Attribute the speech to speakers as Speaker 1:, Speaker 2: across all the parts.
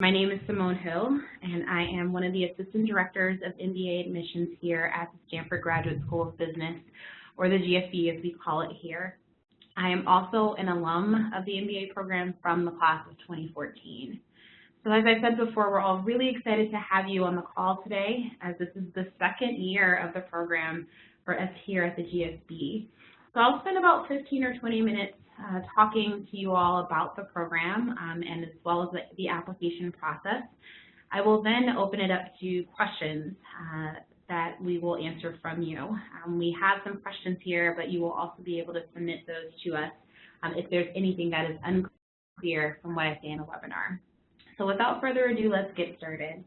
Speaker 1: My name is Simone Hill, and I am one of the Assistant Directors of MBA Admissions here at the Stanford Graduate School of Business, or the GSB as we call it here. I am also an alum of the MBA program from the class of 2014. So as I said before, we're all really excited to have you on the call today, as this is the second year of the program for us here at the GSB. So I'll spend about 15 or 20 minutes talking to you all about the program and as well as the application process. I will then open it up to questions that we will answer from you. We have some questions here, but you will also be able to submit those to us if there's anything that is unclear from what I say in a webinar. So without further ado, let's get started.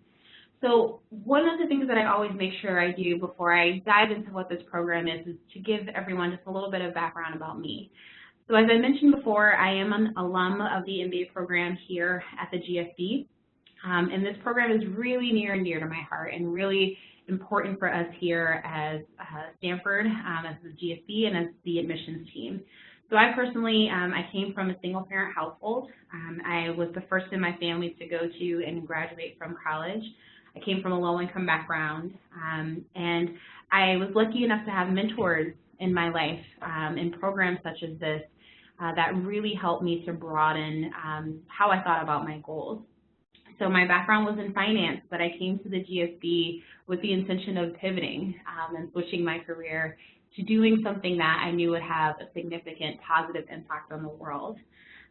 Speaker 1: So one of the things that I always make sure I do before I dive into what this program is to give everyone just a little bit of background about me. So as I mentioned before, I am an alum of the MBA program here at the GSB, and this program is really near and dear to my heart and really important for us here as Stanford, as the GSB, and as the admissions team. So I personally, I came from a single-parent household. I was the first in my family to go to and graduate from college. I came from a low-income background, and I was lucky enough to have mentors in my life in programs such as this that really helped me to broaden how I thought about my goals. So my background was in finance, but I came to the GSB with the intention of pivoting and switching my career to doing something that I knew would have a significant positive impact on the world.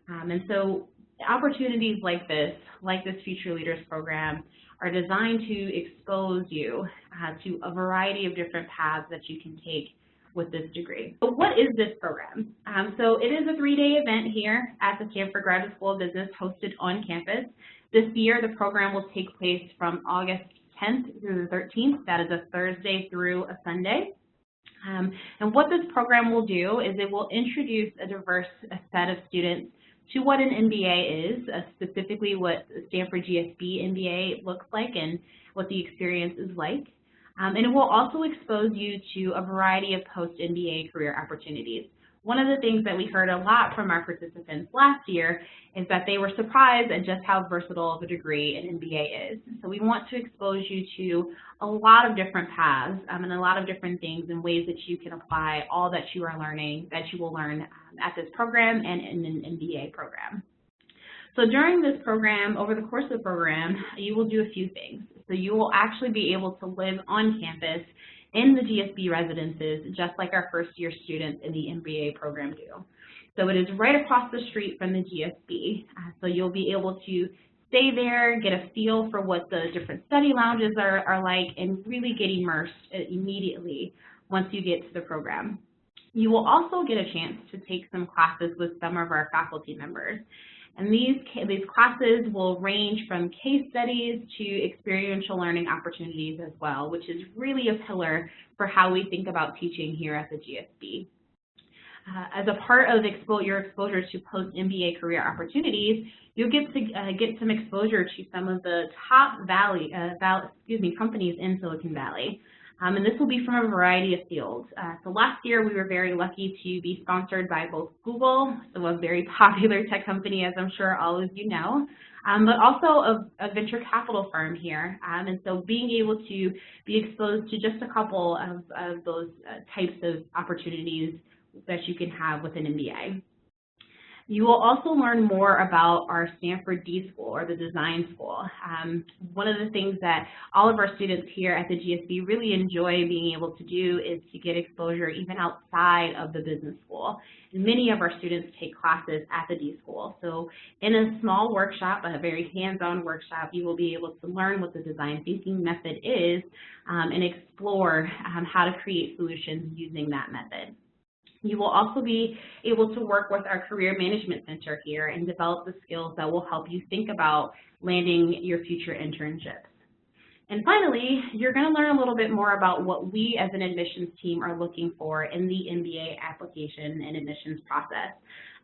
Speaker 1: And so opportunities like this Future Leaders program, are designed to expose you to a variety of different paths that you can take with this degree. So what is this program? So it is a 3-day event here at the Stanford Graduate School of Business hosted on campus. This year, the program will take place from August 10th through the 13th. That is a Thursday through a Sunday. And what this program will do is it will introduce a diverse set of students to what an MBA is, specifically what Stanford GSB MBA looks like and what the experience is like. And it will also expose you to a variety of post-MBA career opportunities. One of the things that we heard a lot from our participants last year is that they were surprised at just how versatile of a degree an MBA is. So we want to expose you to a lot of different paths and a lot of different things and ways that you can apply all that you are learning, that you will learn at this program and in an MBA program. So during this program, over the course of the program, you will do a few things. So you will actually be able to live on campus in the GSB residences, just like our first-year students in the MBA program do. So it is right across the street from the GSB. So you'll be able to stay there, get a feel for what the different study lounges are like, and really get immersed immediately once you get to the program. You will also get a chance to take some classes with some of our faculty members. And these classes will range from case studies to experiential learning opportunities as well, which is really a pillar for how we think about teaching here at the GSB. As a part of your exposure to post-MBA career opportunities, you'll get some exposure to some of the top companies in Silicon Valley. And this will be from a variety of fields. So last year, we were very lucky to be sponsored by both Google, so a very popular tech company, as I'm sure all of you know, but also a venture capital firm here. And so being able to be exposed to just a couple of those types of opportunities that you can have with an MBA. You will also learn more about our Stanford D School, or the Design School. One of the things that all of our students here at the GSB really enjoy being able to do is to get exposure even outside of the business school. And many of our students take classes at the D School. So in a small workshop, a very hands-on workshop, you will be able to learn what the design thinking method is and explore how to create solutions using that method. You will also be able to work with our Career Management Center here and develop the skills that will help you think about landing your future internships. And finally, you're going to learn a little bit more about what we as an admissions team are looking for in the MBA application and admissions process.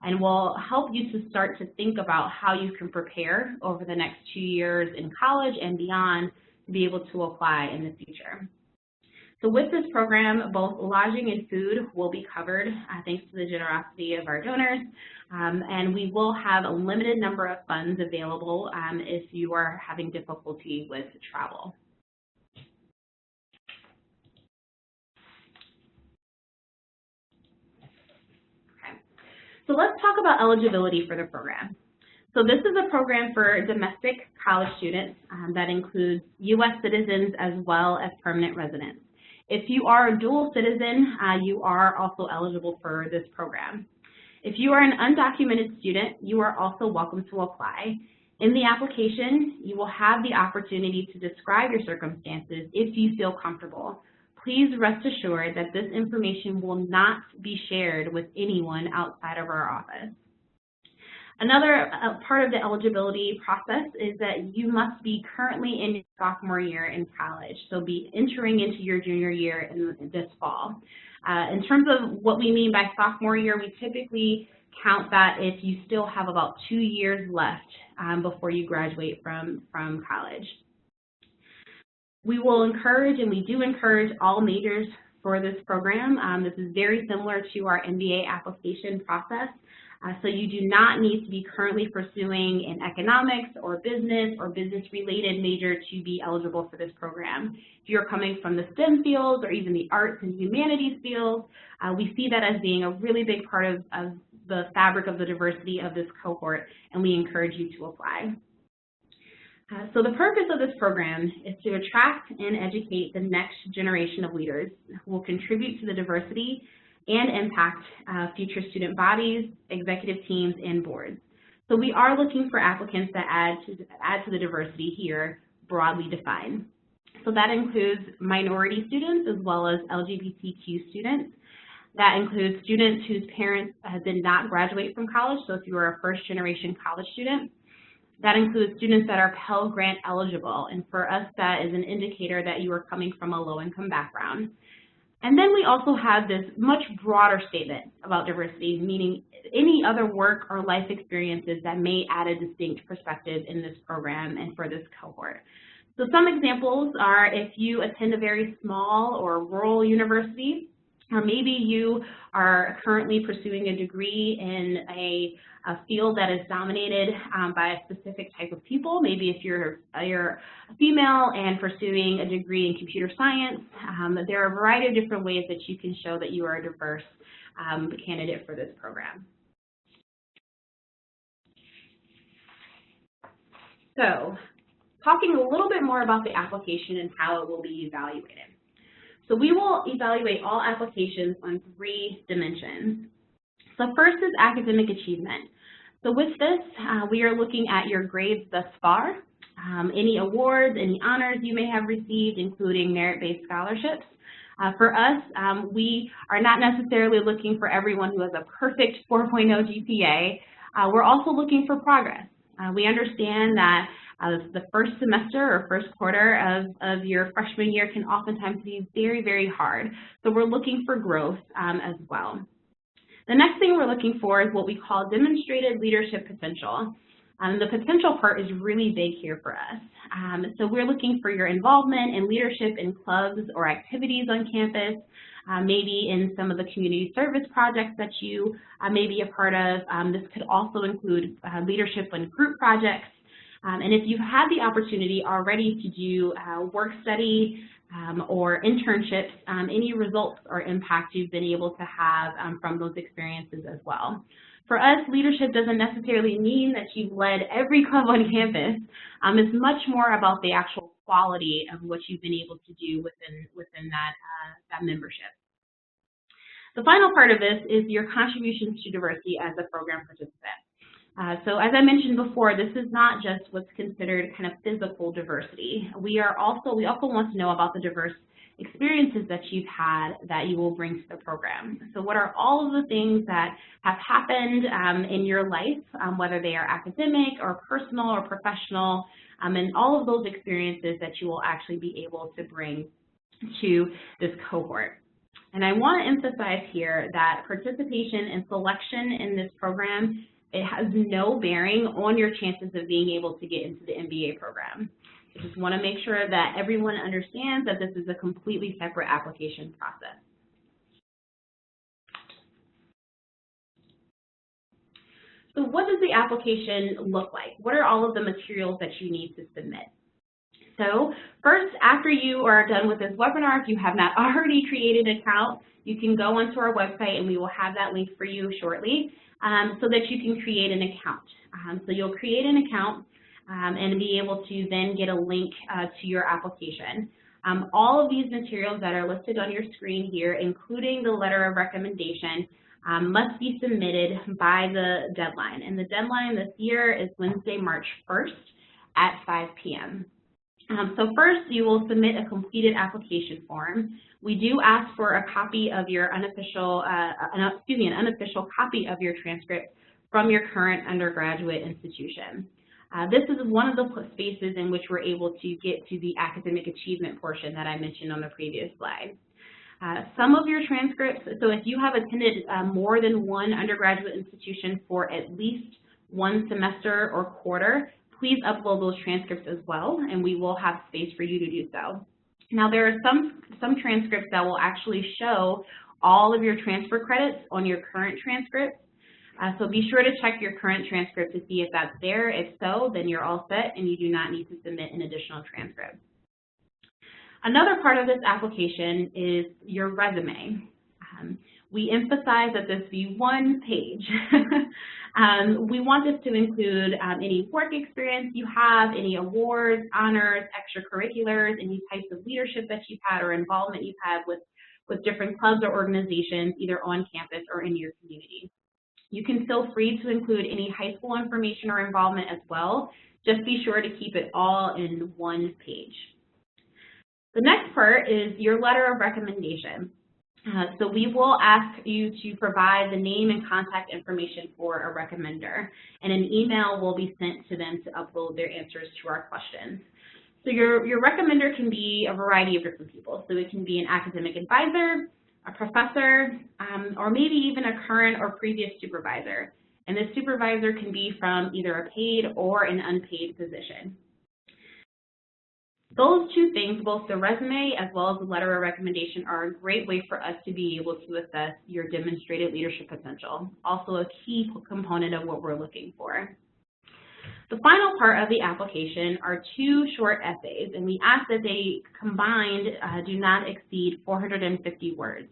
Speaker 1: And will help you to start to think about how you can prepare over the next 2 years in college and beyond to be able to apply in the future. So with this program, both lodging and food will be covered thanks to the generosity of our donors, and we will have a limited number of funds available if you are having difficulty with travel. Okay. So let's talk about eligibility for the program. So this is a program for domestic college students that includes U.S. citizens as well as permanent residents. If you are a dual citizen, you are also eligible for this program. If you are an undocumented student, you are also welcome to apply. In the application, you will have the opportunity to describe your circumstances if you feel comfortable. Please rest assured that this information will not be shared with anyone outside of our office. Another part of the eligibility process is that you must be currently in your sophomore year in college, so be entering into your junior year in this fall. In terms of what we mean by sophomore year, we typically count that if you still have about 2 years left before you graduate from college. We will encourage, and we do encourage, all majors for this program. This is very similar to our MBA application process. So you do not need to be currently pursuing an economics or business-related major to be eligible for this program. If you're coming from the STEM fields or even the arts and humanities fields, we see that as being a really big part of the fabric of the diversity of this cohort, and we encourage you to apply. So the purpose of this program is to attract and educate the next generation of leaders who will contribute to the diversity and impact future student bodies, executive teams, and boards. So we are looking for applicants that add to the diversity here, broadly defined. So that includes minority students as well as LGBTQ students. That includes students whose parents did not graduate from college, so if you are a first-generation college student. That includes students that are Pell Grant eligible, and for us that is an indicator that you are coming from a low-income background. And then we also have this much broader statement about diversity, meaning any other work or life experiences that may add a distinct perspective in this program and for this cohort. So some examples are if you attend a very small or rural university, or maybe you are currently pursuing a degree in a field that is dominated by a specific type of people. Maybe if you're a female and pursuing a degree in computer science, there are a variety of different ways that you can show that you are a diverse candidate for this program. So, talking a little bit more about the application and how it will be evaluated. So we will evaluate all applications on 3 dimensions. So first is academic achievement. So with this, we are looking at your grades thus far, any awards, any honors you may have received, including merit-based scholarships. For us, we are not necessarily looking for everyone who has a perfect 4.0 GPA. We're also looking for progress. We understand that the first semester or first quarter of your freshman year can oftentimes be very, very hard. So we're looking for growth as well. The next thing we're looking for is what we call demonstrated leadership potential. The potential part is really big here for us. So we're looking for your involvement in leadership in clubs or activities on campus, maybe in some of the community service projects that you may be a part of. This could also include leadership in group projects. And if you've had the opportunity already to do work study or internships, any results or impact you've been able to have from those experiences as well. For us, leadership doesn't necessarily mean that you've led every club on campus. It's much more about the actual quality of what you've been able to do within that membership. The final part of this is your contributions to diversity as a program participant. So as I mentioned before, this is not just what's considered kind of physical diversity. We also want to know about the diverse experiences that you've had that you will bring to the program. So what are all of the things that have happened in your life, whether they are academic or personal or professional, and all of those experiences that you will actually be able to bring to this cohort. And I want to emphasize here that participation and selection in this program, it has no bearing on your chances of being able to get into the MBA program. I just want to make sure that everyone understands that this is a completely separate application process. So what does the application look like? What are all of the materials that you need to submit? So first, after you are done with this webinar, if you have not already created an account, you can go onto our website and we will have that link for you shortly so that you can create an account. So you'll create an account and be able to then get a link to your application. All of these materials that are listed on your screen here, including the letter of recommendation, must be submitted by the deadline. And the deadline this year is Wednesday, March 1st at 5 p.m. So first, you will submit a completed application form. We do ask for a copy of your an unofficial copy of your transcript from your current undergraduate institution. This is one of the spaces in which we're able to get to the academic achievement portion that I mentioned on the previous slide. Some of your transcripts, so if you have attended more than one undergraduate institution for at least one semester or quarter, please upload those transcripts as well, and we will have space for you to do so. Now, there are some transcripts that will actually show all of your transfer credits on your current transcript. So be sure to check your current transcript to see if that's there. If so, then you're all set and you do not need to submit an additional transcript. Another part of this application is your resume. We emphasize that this be one page. We want this to include any work experience you have, any awards, honors, extracurriculars, any types of leadership that you've had or involvement you've had with different clubs or organizations, either on campus or in your community. You can feel free to include any high school information or involvement as well. Just be sure to keep it all in one page. The next part is your letter of recommendation. So we will ask you to provide the name and contact information for a recommender, and an email will be sent to them to upload their answers to our questions. So your recommender can be a variety of different people. So it can be an academic advisor, a professor, or maybe even a current or previous supervisor. And this supervisor can be from either a paid or an unpaid position. Those two things, both the resume as well as the letter of recommendation, are a great way for us to be able to assess your demonstrated leadership potential, also a key component of what we're looking for. The final part of the application are 2 short essays, and we ask that they combined do not exceed 450 words.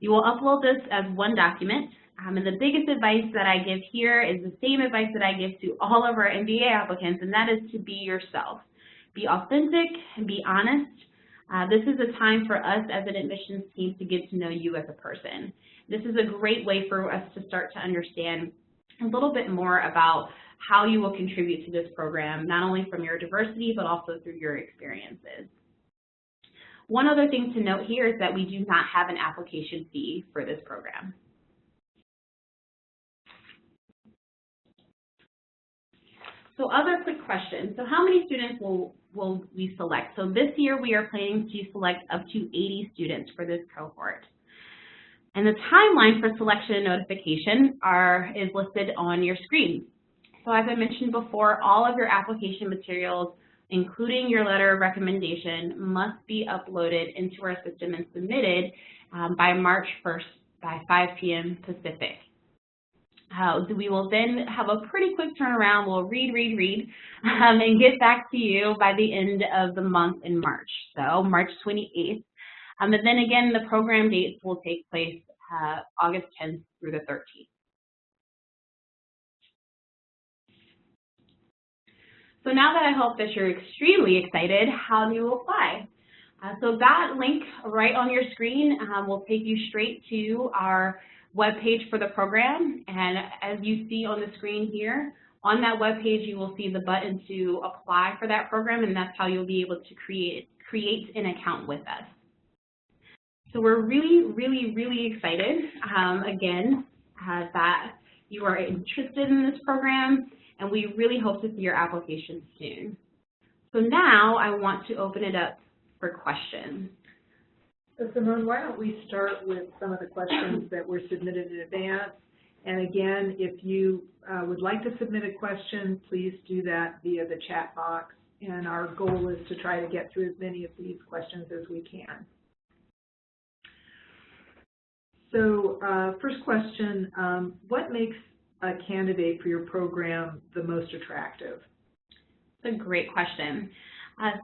Speaker 1: You will upload this as one document, and the biggest advice that I give here is the same advice that I give to all of our MBA applicants, and that is to be yourself. Be authentic and be honest. This is a time for us as an admissions team to get to know you as a person. This is a great way for us to start to understand a little bit more about how you will contribute to this program, not only from your diversity, but also through your experiences. One other thing to note here is that we do not have an application fee for this program. So other quick questions. So how many students will we select? So this year we are planning to select up to 80 students for this cohort. And the timeline for selection and notification is listed on your screen. So as I mentioned before, all of your application materials, including your letter of recommendation, must be uploaded into our system and submitted by March 1st by 5 p.m. Pacific. We will then have a pretty quick turnaround. We'll read, and get back to you by the end of the month in March, so March 28th. And then again, the program dates will take place August 10th through the 13th. So now that I hope that you're extremely excited, how do you apply? So that link right on your screen will take you straight to our web page for the program, and as you see on the screen here, on that web page you will see the button to apply for that program, and that's how you'll be able to create an account with us. So we're really excited, again, that you are interested in this program, and we really hope to see your application soon. So now I want to open it up for questions.
Speaker 2: So Simone, why don't we start with some of the questions that were submitted in advance. And again, if you would like to submit a question, please do that via the chat box and our goal is to try to get through as many of these questions as we can. So first question, what makes a candidate for your program the most attractive?
Speaker 1: It's a great question.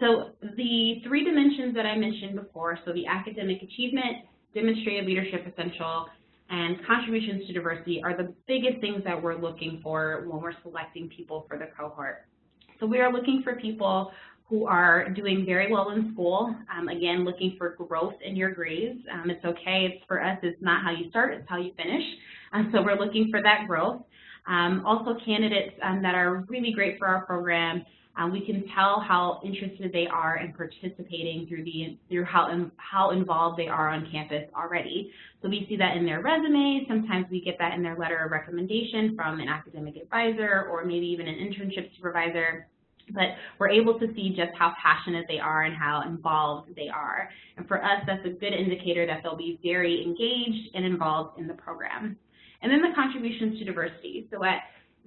Speaker 1: So the three dimensions that I mentioned before, so the academic achievement, demonstrated leadership essential, and contributions to diversity are the biggest things that we're looking for when we're selecting people for the cohort. So we are looking for people who are doing very well in school, again, looking for growth in your grades. It's okay, it's for us, it's not how you start, it's how you finish. So we're looking for that growth. Also candidates that are really great for our program. We can tell how interested they are in participating through how involved they are on campus already. So we see that in their resumes. Sometimes we get that in their letter of recommendation from an academic advisor or maybe even an internship supervisor. But we're able to see just how passionate they are and how involved they are. And for us, that's a good indicator that they'll be very engaged and involved in the program. And then the contributions to diversity. So at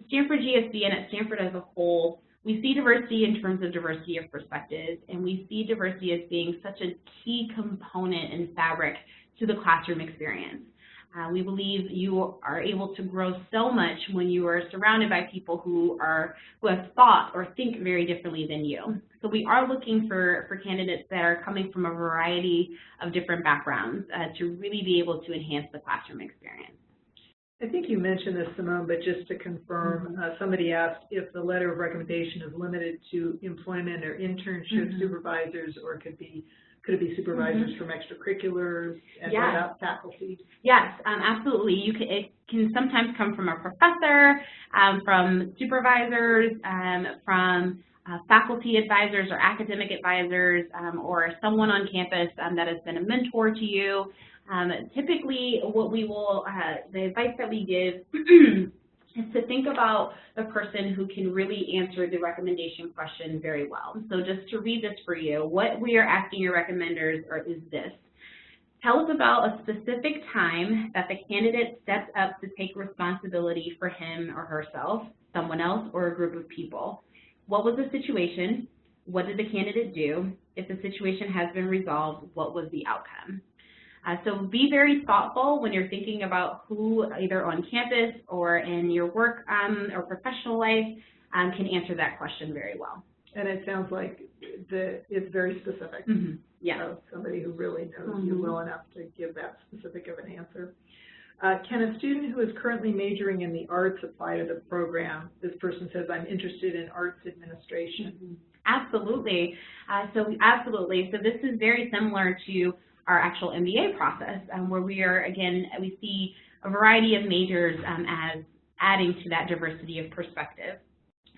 Speaker 1: Stanford GSB and at Stanford as a whole, we see diversity in terms of diversity of perspectives, and we see diversity as being such a key component and fabric to the classroom experience. We believe you are able to grow so much when you are surrounded by people who have thought or think very differently than you. So we are looking for candidates that are coming from a variety of different backgrounds to really be able to enhance the classroom experience.
Speaker 2: I think you mentioned this, Simone, but just to confirm, somebody asked if the letter of recommendation is limited to employment or internship supervisors, or could it be supervisors from extracurriculars, and what about faculty?
Speaker 1: Yes, absolutely. It can sometimes come from a professor, from supervisors, from faculty advisors or academic advisors, or someone on campus that has been a mentor to you. Typically, what we will, the advice that we give is to think about the person who can really answer the recommendation question very well. So just to read this for you, what we are asking your recommenders is this. Tell us about a specific time that the candidate stepped up to take responsibility for him or herself, someone else, or a group of people. What was the situation? What did the candidate do? If the situation has been resolved, what was the outcome? So be very thoughtful when you're thinking about who, either on campus or in your work or professional life, can answer that question very well.
Speaker 2: And it sounds like it's very specific.
Speaker 1: Yeah.
Speaker 2: So somebody who really knows you well enough to give that specific of an answer. Can a student who is currently majoring in the arts apply to the program? This person says, I'm interested in arts administration.
Speaker 1: Absolutely. Absolutely. So this is very similar to our actual MBA process, where we see a variety of majors as adding to that diversity of perspective.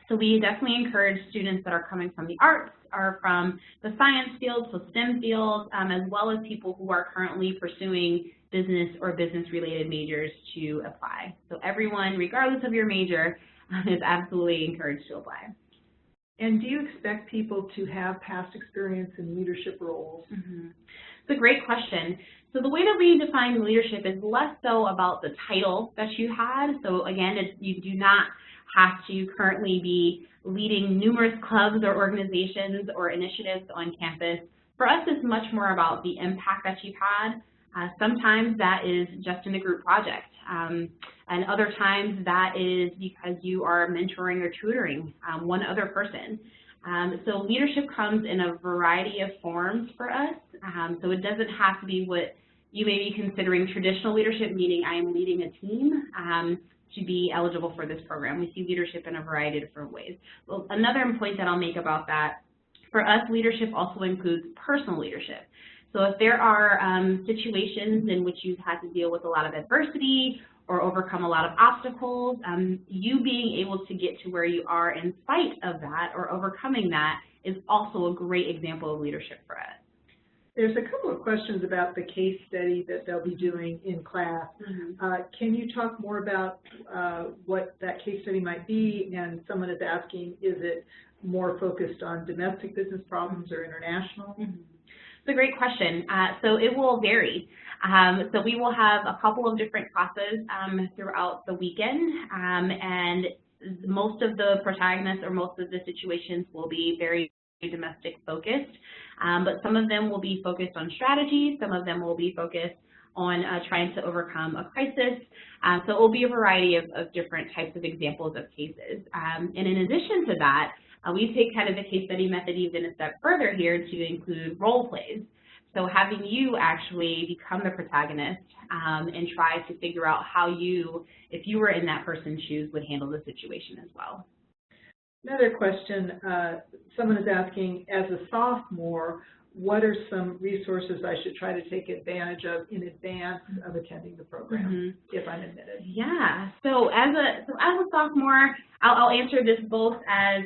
Speaker 1: So we definitely encourage students that are coming from the arts or from the science field, so STEM fields, as well as people who are currently pursuing business or business-related majors to apply. So everyone, regardless of your major, is absolutely encouraged to apply.
Speaker 2: And do you expect people to have past experience in leadership roles?
Speaker 1: It's a great question. So the way that we define leadership is less so about the title that you had. So again, you do not have to currently be leading numerous clubs or organizations or initiatives on campus. For us, it's much more about the impact that you've had. Sometimes that is just in a group project, and other times that is because you are mentoring or tutoring one other person. So leadership comes in a variety of forms for us, so it doesn't have to be what you may be considering traditional leadership, meaning I am leading a team, to be eligible for this program. We see leadership in a variety of different ways. Well, another point that I'll make about that, for us, leadership also includes personal leadership. So if there are situations in which you've had to deal with a lot of adversity or overcome a lot of obstacles, you being able to get to where you are in spite of that or overcoming that is also a great example of leadership for us.
Speaker 2: There's a couple of questions about the case study that they'll be doing in class. Can you talk more about what that case study might be? And someone is asking, is it more focused on domestic business problems or international?
Speaker 1: It's a great question. So it will vary. So we will have a couple of different classes throughout the weekend, and most of the protagonists or most of the situations will be very domestic focused, but some of them will be focused on strategy, some of them will be focused on trying to overcome a crisis. So it will be a variety of different types of examples of cases. And in addition to that, we take kind of the case study method even a step further here to include role plays. So having you actually become the protagonist and try to figure out how you, if you were in that person's shoes, would handle the situation as well.
Speaker 2: Another question, someone is asking, as a sophomore, what are some resources I should try to take advantage of in advance of attending the program, if I'm admitted?
Speaker 1: Yeah, so as a sophomore, I'll answer this both as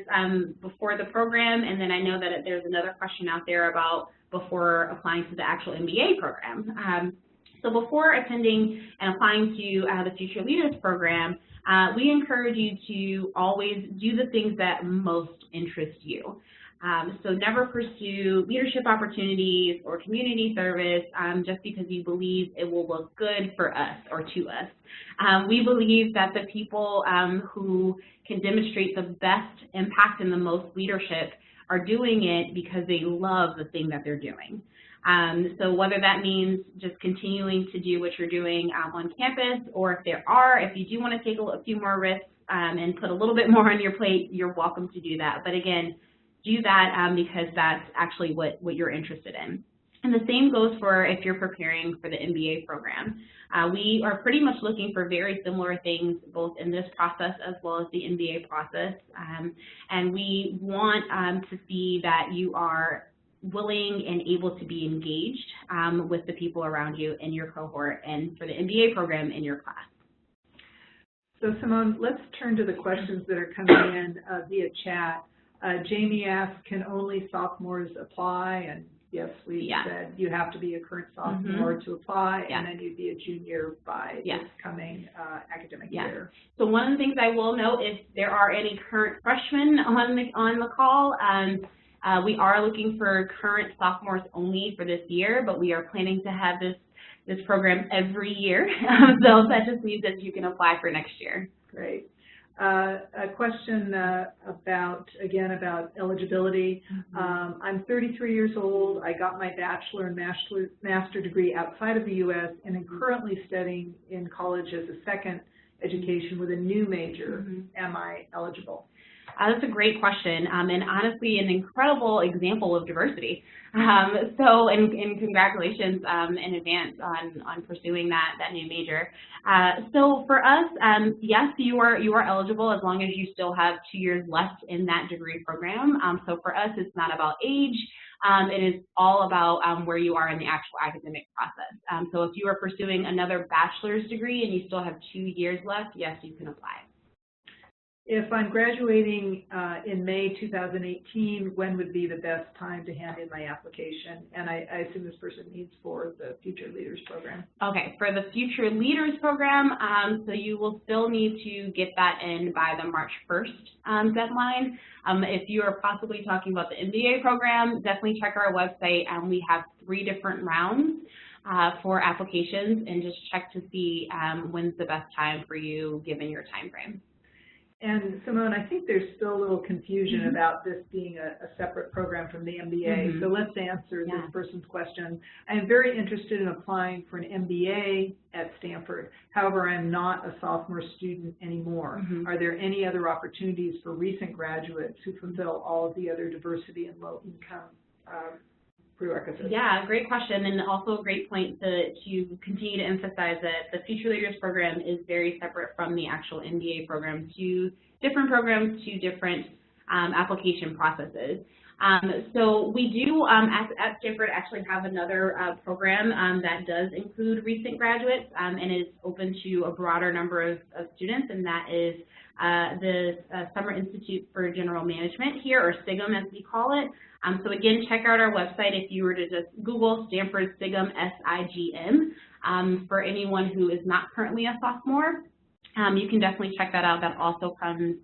Speaker 1: before the program, and then I know that there's another question out there about before applying to the actual MBA program. So before attending and applying to the Future Leaders program, we encourage you to always do the things that most interest you. So never pursue leadership opportunities or community service just because you believe it will look good for us or to us. We believe that the people who can demonstrate the best impact and the most leadership are doing it because they love the thing that they're doing. So whether that means just continuing to do what you're doing on campus, or if you do want to take a few more risks and put a little bit more on your plate, you're welcome to do that. But again, do that because that's actually what you're interested in. And the same goes for if you're preparing for the MBA program. We are pretty much looking for very similar things both in this process as well as the MBA process. And we want to see that you are willing and able to be engaged with the people around you in your cohort and for the MBA program in your class.
Speaker 2: So Simone, let's turn to the questions that are coming in via chat. Jamie asks, can only sophomores apply? And yes, we said you have to be a current sophomore to apply, and then you'd be a junior by this coming academic year.
Speaker 1: So one of the things I will note, if there are any current freshmen on the call, we are looking for current sophomores only for this year, but we are planning to have this program every year. So that just means that you can apply for next year.
Speaker 2: Great. A question about eligibility. I'm 33 years old. I got my bachelor and master degree outside of the U.S. and am currently studying in college as a second education with a new major. Am I eligible?
Speaker 1: That's a great question, and honestly an incredible example of diversity. And congratulations in advance on pursuing that new major. So for us, yes, you are eligible as long as you still have 2 years left in that degree program. So for us, it's not about age. It is all about where you are in the actual academic process. So if you are pursuing another bachelor's degree and you still have 2 years left, yes, you can apply.
Speaker 2: If I'm graduating in May 2018, when would be the best time to hand in my application? And I assume this person needs for the Future Leaders program.
Speaker 1: Okay, for the Future Leaders program, so you will still need to get that in by the March 1st deadline. If you are possibly talking about the MBA program, definitely check our website, and we have 3 different rounds for applications, and just check to see when's the best time for you given your time frame.
Speaker 2: And Simone, I think there's still a little confusion about this being a separate program from the MBA. So let's answer this person's question. I am very interested in applying for an MBA at Stanford. However, I am not a sophomore student anymore. Are there any other opportunities for recent graduates who fulfill all of the other diversity and low income prerequisites? Yeah,
Speaker 1: great question, and also a great point to continue to emphasize that the Future Leaders program is very separate from the actual MBA program. 2 different programs, 2 different application processes. So we do at Stanford actually have another program that does include recent graduates and is open to a broader number of students, and that is the Summer Institute for General Management here, or SIGM as we call it. So again, check out our website if you were to just Google Stanford SIGM, S-I-G-M, for anyone who is not currently a sophomore. You can definitely check that out. That also comes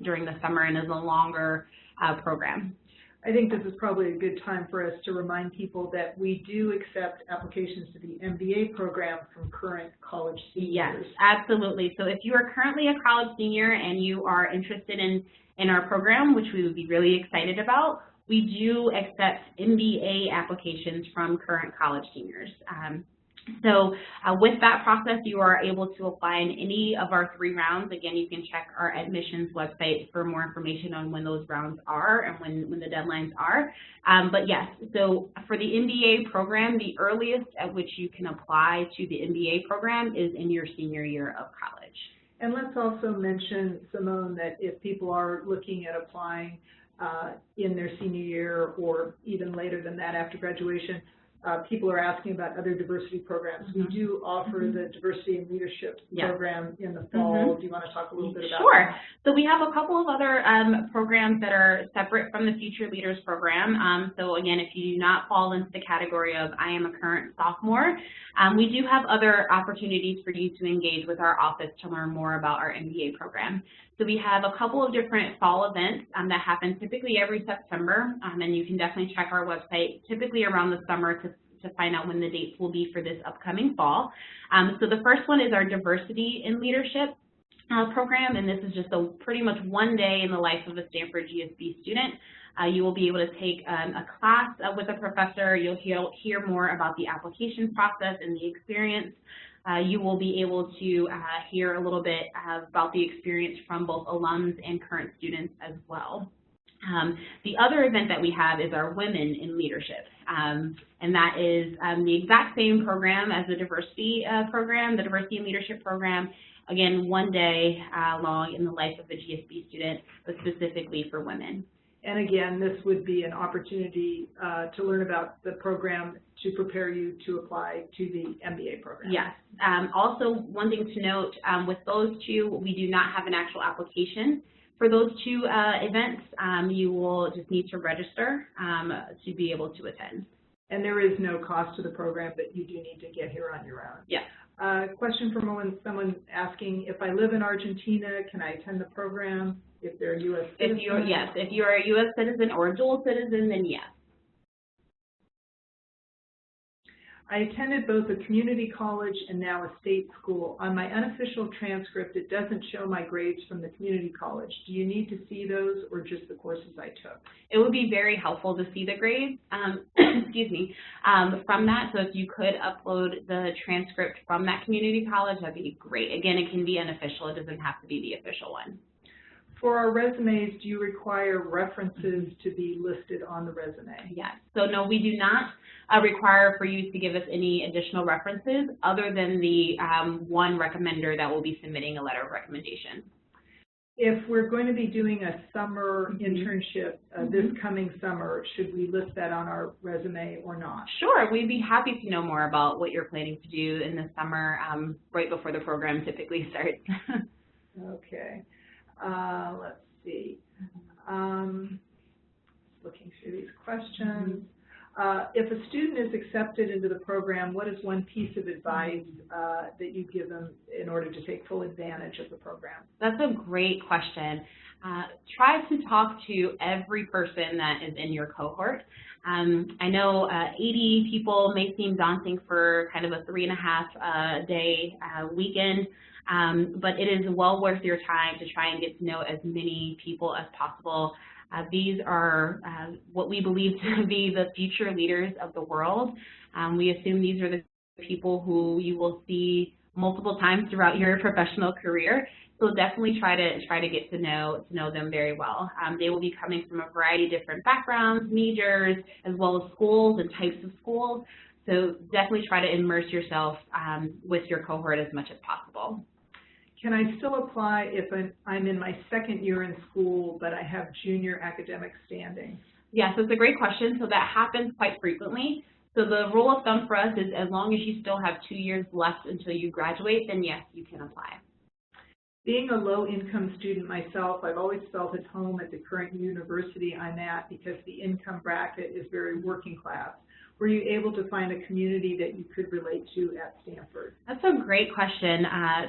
Speaker 1: during the summer and is a longer program.
Speaker 2: I think this is probably a good time for us to remind people that we do accept applications to the MBA program from current college seniors.
Speaker 1: Yes, absolutely. So if you are currently a college senior and you are interested in our program, which we would be really excited about, we do accept MBA applications from current college seniors. So with that process, you are able to apply in any of our 3 rounds. Again, you can check our admissions website for more information on when those rounds are and when the deadlines are. But yes, so for the MBA program, the earliest at which you can apply to the MBA program is in your senior year of college.
Speaker 2: And let's also mention, Simone, that if people are looking at applying in their senior year or even later than that after graduation, people are asking about other diversity programs. We do offer the Diversity and Leadership program in the fall. Do you want to talk a little bit about that?
Speaker 1: So we have a couple of other programs that are separate from the Future Leaders program. So again, if you do not fall into the category of I am a current sophomore, we do have other opportunities for you to engage with our office to learn more about our MBA program. So we have a couple of different fall events that happen typically every September, and you can definitely check our website typically around the summer to find out when the dates will be for this upcoming fall. So the first one is our Diversity in Leadership program, and this is just pretty much one day in the life of a Stanford GSB student. You will be able to take a class with a professor. You'll hear more about the application process and the experience. You will be able to hear a little bit about the experience from both alums and current students as well. The other event that we have is our Women in Leadership, and that is the exact same program as the diversity program, the Diversity and Leadership program. Again, one day long in the life of a GSB student, but specifically for women.
Speaker 2: And again, this would be an opportunity to learn about the program to prepare you to apply to the MBA program.
Speaker 1: Yes. Also, one thing to note, with those 2, we do not have an actual application. For those 2 events, you will just need to register to be able to attend.
Speaker 2: And there is no cost to the program, but you do need to get here on your own.
Speaker 1: Yes.
Speaker 2: Question from someone asking, if I live in Argentina, can I attend the program if they're a U.S. citizen?
Speaker 1: Yes, if you're a U.S. citizen or a dual citizen, then yes.
Speaker 2: I attended both a community college and now a state school. On my unofficial transcript, it doesn't show my grades from the community college. Do you need to see those or just the courses I took?
Speaker 1: It would be very helpful to see the grades, excuse me, from that. So if you could upload the transcript from that community college, that'd be great. Again, it can be unofficial. It doesn't have to be the official one.
Speaker 2: For our resumes, do you require references to be listed on the resume?
Speaker 1: Yes. So no, we do not require for you to give us any additional references other than the one recommender that will be submitting a letter of recommendation.
Speaker 2: If we're going to be doing a summer internship this coming summer, should we list that on our resume or not?
Speaker 1: Sure. We'd be happy to know more about what you're planning to do in the summer right before the program typically starts.
Speaker 2: Okay. Let's see. Looking through these questions. If a student is accepted into the program, what is one piece of advice that you give them in order to take full advantage of the program?
Speaker 1: That's a great question. Try to talk to every person that is in your cohort. I know 80 people may seem daunting for kind of a 3.5-day weekend. But it is well worth your time to try and get to know as many people as possible. These are what we believe to be the future leaders of the world. We assume these are the people who you will see multiple times throughout your professional career. So definitely try to get to know them very well. They will be coming from a variety of different backgrounds, majors, as well as schools and types of schools. So definitely try to immerse yourself with your cohort as much as possible.
Speaker 2: Can I still apply if I'm in my second year in school, but I have junior academic standing?
Speaker 1: Yes, that's a great question. So that happens quite frequently. So the rule of thumb for us is as long as you still have 2 years left until you graduate, then yes, you can apply.
Speaker 2: Being a low-income student myself, I've always felt at home at the current university I'm at because the income bracket is very working class. Were you able to find a community that you could relate to at Stanford?
Speaker 1: That's a great question.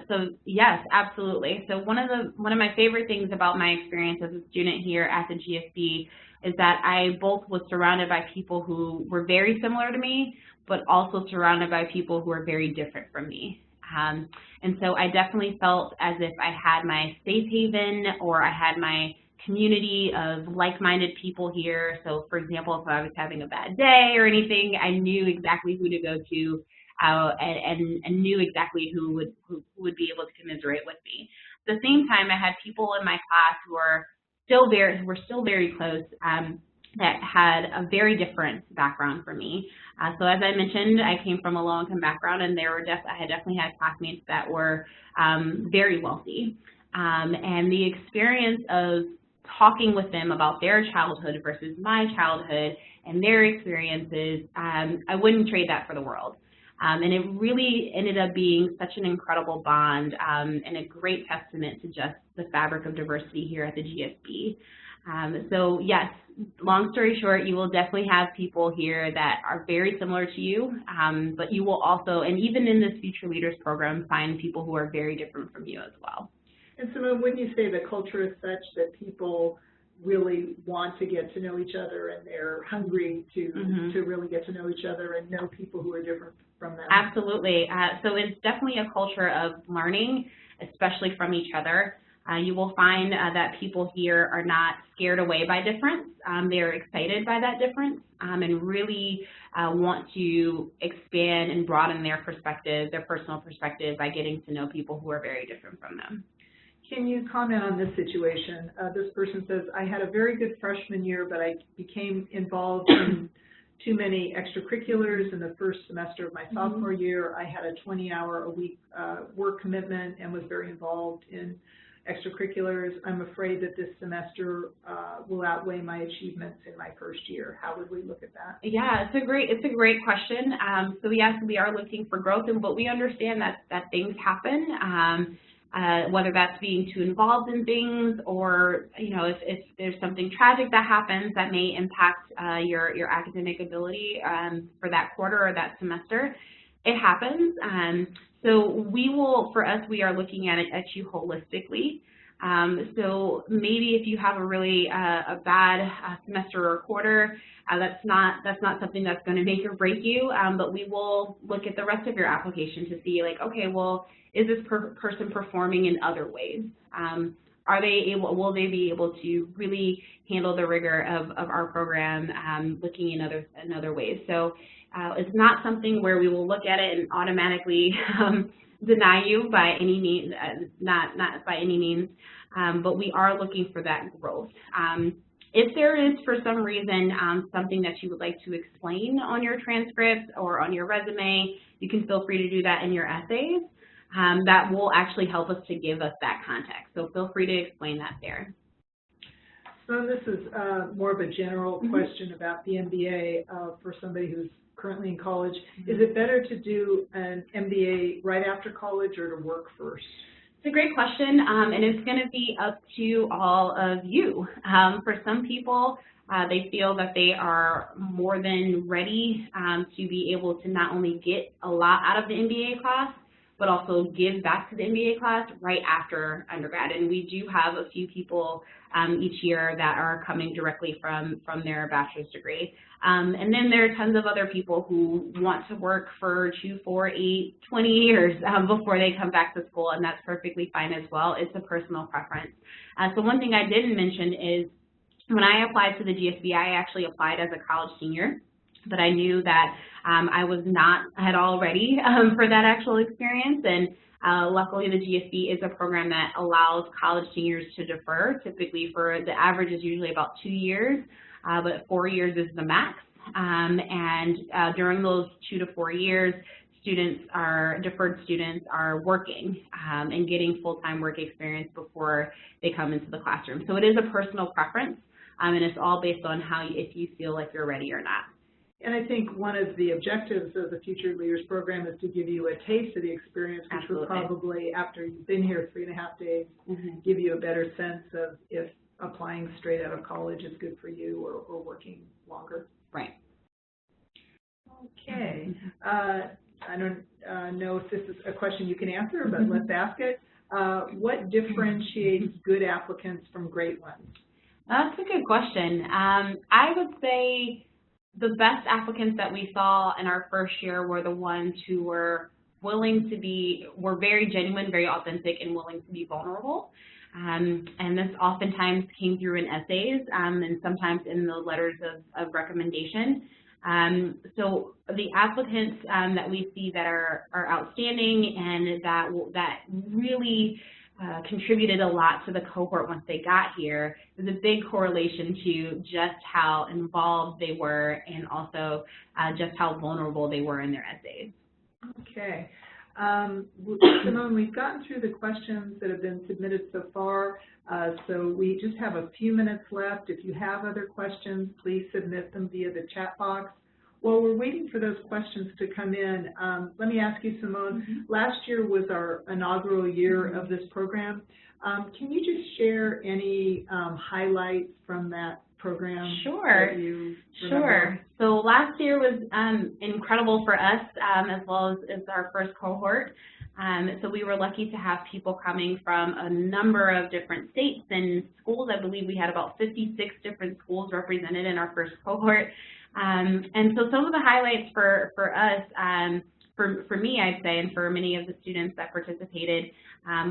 Speaker 1: So yes, absolutely. So one of my favorite things about my experience as a student here at the GSB is that I both was surrounded by people who were very similar to me, but also surrounded by people who are very different from me. And so I definitely felt as if I had my safe haven, or I had my community of like-minded people here. So, for example, if I was having a bad day or anything, I knew exactly who to go to and knew exactly who would be able to commiserate with me. At the same time, I had people in my class who were still very close, that had a very different background from me. So as I mentioned, I came from a low-income background, and I had definitely had classmates that were very wealthy. And the experience of talking with them about their childhood versus my childhood and their experiences, I wouldn't trade that for the world. And it really ended up being such an incredible bond and a great testament to just the fabric of diversity here at the GSB. So yes, long story short, you will definitely have people here that are very similar to you, but you will also, and even in this Future Leaders program, find people who are very different from you as well.
Speaker 2: And Simone, when you say the culture is such that people really want to get to know each other and they're hungry to really get to know each other and know people who are different from them?
Speaker 1: Absolutely. So it's definitely a culture of learning, especially from each other. You will find that people here are not scared away by difference. They are excited by that difference and really want to expand and broaden their perspective, their personal perspective, by getting to know people who are very different from them.
Speaker 2: Can you comment on this situation? This person says, I had a very good freshman year, but I became involved in too many extracurriculars in the first semester of my sophomore year. I had a 20-hour-a-week work commitment and was very involved in extracurriculars. I'm afraid that this semester will outweigh my achievements in my first year. How would we look at that?
Speaker 1: Yeah, it's a great question. So yes, we are looking for growth, but we understand that things happen. Whether that's being too involved in things, or if there's something tragic that happens that may impact your academic ability for that quarter or that semester, it happens. So for us, we are looking at you holistically. So maybe if you have a really a bad semester or quarter, that's not something that's going to make or break you. But we will look at the rest of your application to see, like, okay, well, is this person performing in other ways? Will they be able to really handle the rigor of our program, looking in other ways? So it's not something where we will look at it and automatically deny you by any means, not by any means, but we are looking for that growth. If there is, for some reason, something that you would like to explain on your transcript or on your resume, you can feel free to do that in your essays. That will actually help us to give us that context. So feel free to explain that there.
Speaker 2: So this is more of a general question about the MBA for somebody who's currently in college. Is it better to do an MBA right after college or to work first?
Speaker 1: It's a great question, and it's going to be up to all of you. For some people, they feel that they are more than ready to be able to not only get a lot out of the MBA class, but also give back to the MBA class right after undergrad. And we do have a few people each year that are coming directly from their bachelor's degree. And then there are tons of other people who want to work for 2, 4, 8, 20 years before they come back to school, and that's perfectly fine as well. It's a personal preference. So one thing I didn't mention is when I applied to the GSB, I actually applied as a college senior, but I knew that I was not at all ready for that actual experience, and luckily the GSB is a program that allows college seniors to defer. Typically, for the average is usually about 2 years, but 4 years is the max, and during those 2 to 4 years, deferred students are working and getting full-time work experience before they come into the classroom. So it is a personal preference, and it's all based on if you feel like you're ready or not.
Speaker 2: And I think one of the objectives of the Future Leaders program is to give you a taste of the experience, which
Speaker 1: Absolutely.
Speaker 2: will probably, after you've been here 3.5 days, give you a better sense of if applying straight out of college is good for you or working longer.
Speaker 1: Right.
Speaker 2: Okay. I don't know if this is a question you can answer, but let's ask it. What differentiates good applicants from great ones?
Speaker 1: That's a good question. I would say the best applicants that we saw in our first year were the ones who were very genuine, very authentic, and willing to be vulnerable. And this oftentimes came through in essays and sometimes in the letters of recommendation. So the applicants that we see that are outstanding and that really contributed a lot to the cohort once they got here, there's a big correlation to just how involved they were and also just how vulnerable they were in their essays.
Speaker 2: Okay. Simone, we've gotten through the questions that have been submitted so far, so we just have a few minutes left. If you have other questions, please submit them via the chat box. While we're waiting for those questions to come in, let me ask you, Simone, last year was our inaugural year of this program. Can you just share any highlights from that program?
Speaker 1: Sure.
Speaker 2: That you remember?
Speaker 1: Sure. So last year was incredible for us as well as our first cohort. So we were lucky to have people coming from a number of different states and schools. I believe we had about 56 different schools represented in our first cohort. And so some of the highlights for us, for me, I'd say, and for many of the students that participated,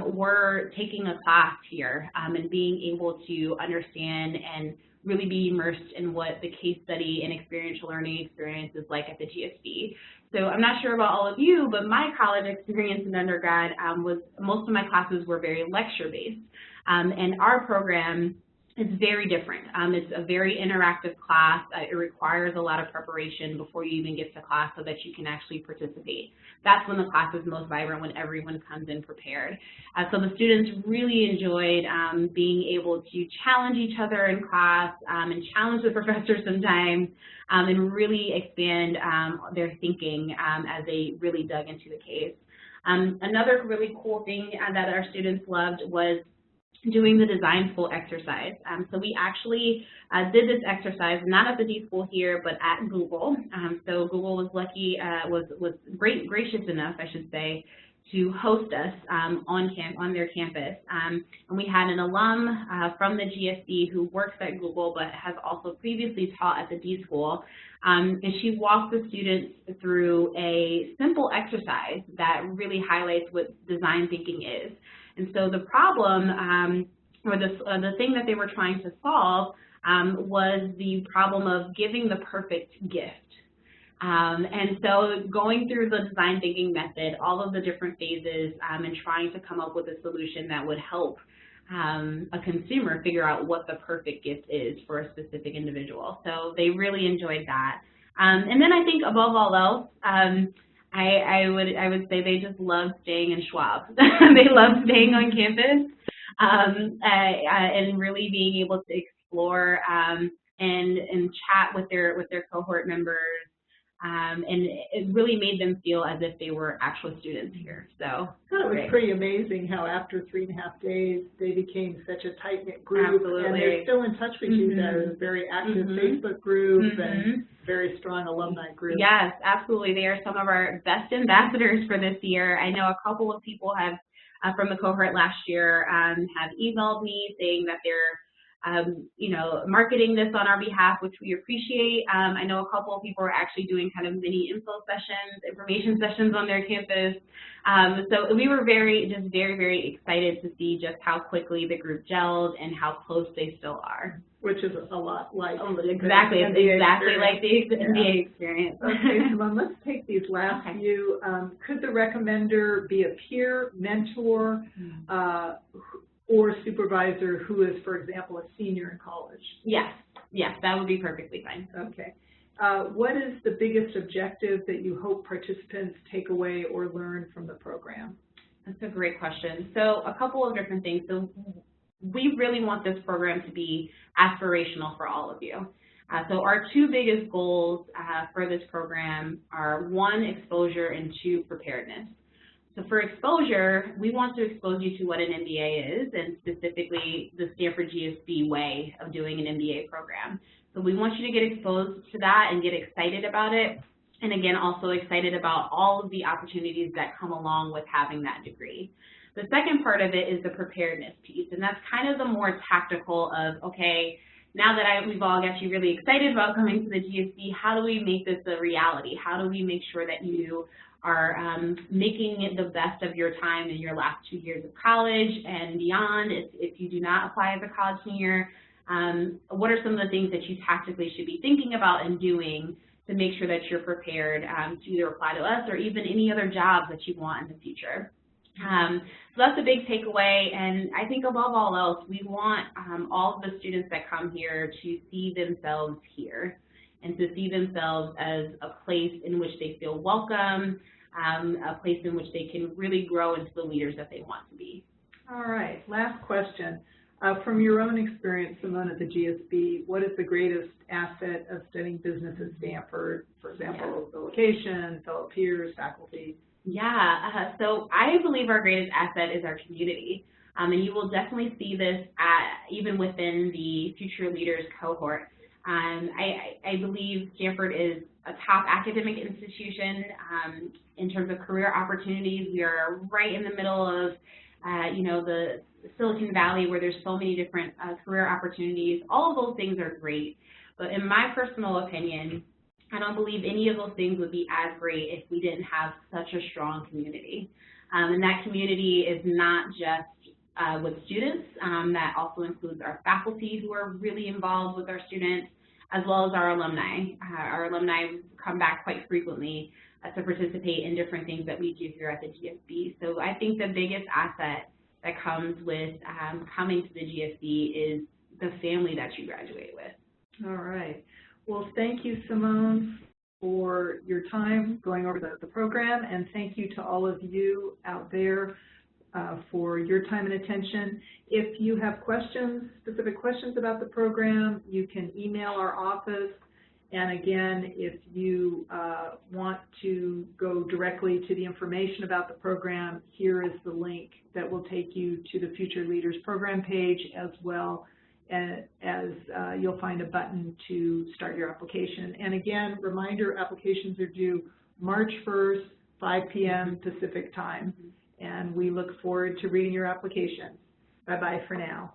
Speaker 1: were taking a class here and being able to understand and really be immersed in what the case study and experiential learning experience is like at the GSB. So I'm not sure about all of you, but my college experience in undergrad was most of my classes were very lecture-based. And our program is very different. It's a very interactive class. It requires a lot of preparation before you even get to class so that you can actually participate. That's when the class is most vibrant, when everyone comes in prepared. So the students really enjoyed being able to challenge each other in class and challenge the professor sometimes and really expand their thinking as they really dug into the case. Another really cool thing that our students loved was doing the design school exercise. So we actually did this exercise not at the D School here, but at Google. So Google was lucky, was gracious enough, I should say, to host us on their campus. And we had an alum from the GSB who works at Google, but has also previously taught at the D School. And she walked the students through a simple exercise that really highlights what design thinking is. And so the problem, or the thing that they were trying to solve was the problem of giving the perfect gift. And so going through the design thinking method, all of the different phases, and trying to come up with a solution that would help a consumer figure out what the perfect gift is for a specific individual. So they really enjoyed that. And then I think above all else, I would say they just love staying in Schwab. They love staying on campus and really being able to explore and chat with their cohort members. And it really made them feel as if they were actual students here. So
Speaker 2: it was pretty amazing how after 3.5 days they became such a tight-knit group.
Speaker 1: Absolutely.
Speaker 2: And they're still in touch with you. There's a very active Facebook group and very strong alumni group.
Speaker 1: Yes, absolutely. They are some of our best ambassadors for this year. I know a couple of people have from the cohort last year have emailed me saying that they're marketing this on our behalf, which we appreciate. I know a couple of people are actually doing kind of mini info sessions, information sessions on their campus. So we were very, very excited to see just how quickly the group gelled and how close they still are.
Speaker 2: Which is a lot like
Speaker 1: exactly,
Speaker 2: the MBA
Speaker 1: exactly
Speaker 2: experience.
Speaker 1: Like the MBA experience.
Speaker 2: Okay, Simone, let's take these last few. Could the recommender be a peer, mentor, or supervisor who is, for example, a senior in college?
Speaker 1: Yes, that would be perfectly fine.
Speaker 2: Okay. What is the biggest objective that you hope participants take away or learn from the program?
Speaker 1: That's a great question. So a couple of different things. So we really want this program to be aspirational for all of you. So our two biggest goals for this program are 1, exposure, and 2, preparedness. So for exposure, we want to expose you to what an MBA is, and specifically the Stanford GSB way of doing an MBA program. So we want you to get exposed to that and get excited about it, and again, also excited about all of the opportunities that come along with having that degree. The second part of it is the preparedness piece, and that's kind of the more tactical of, okay, now that we've all got you really excited about coming to the GSB, how do we make this a reality? How do we make sure that you are making the best of your time in your last 2 years of college and beyond. If you do not apply as a college senior, what are some of the things that you tactically should be thinking about and doing to make sure that you're prepared to either apply to us or even any other jobs that you want in the future. So that's a big takeaway, and I think above all else, we want all of the students that come here to see themselves here and to see themselves as a place in which they feel welcome, a place in which they can really grow into the leaders that they want to be.
Speaker 2: All right, last question. From your own experience, Simone, at the GSB, what is the greatest asset of studying business at Stanford? For example, the location, fellow peers, faculty.
Speaker 1: Yeah, so I believe our greatest asset is our community. And you will definitely see this even within the Future Leaders cohort. I believe Stanford is a top academic institution in terms of career opportunities. We are right in the middle of the Silicon Valley, where there's so many different career opportunities. All of those things are great, but in my personal opinion, I don't believe any of those things would be as great if we didn't have such a strong community. And that community is not just with students, that also includes our faculty who are really involved with our students, as well as our alumni. Our alumni come back quite frequently to participate in different things that we do here at the GSB. So I think the biggest asset that comes with coming to the GSB is the family that you graduate with.
Speaker 2: All right. Well, thank you, Simone, for your time going over the program, and thank you to all of you out there for your time and attention. If you have questions, specific questions about the program, you can email our office. And again, if you want to go directly to the information about the program, here is the link that will take you to the Future Leaders program page, as well as you'll find a button to start your application. And again, reminder, applications are due March 1st, 5 p.m. Pacific time. And we look forward to reading your application. Bye-bye for now.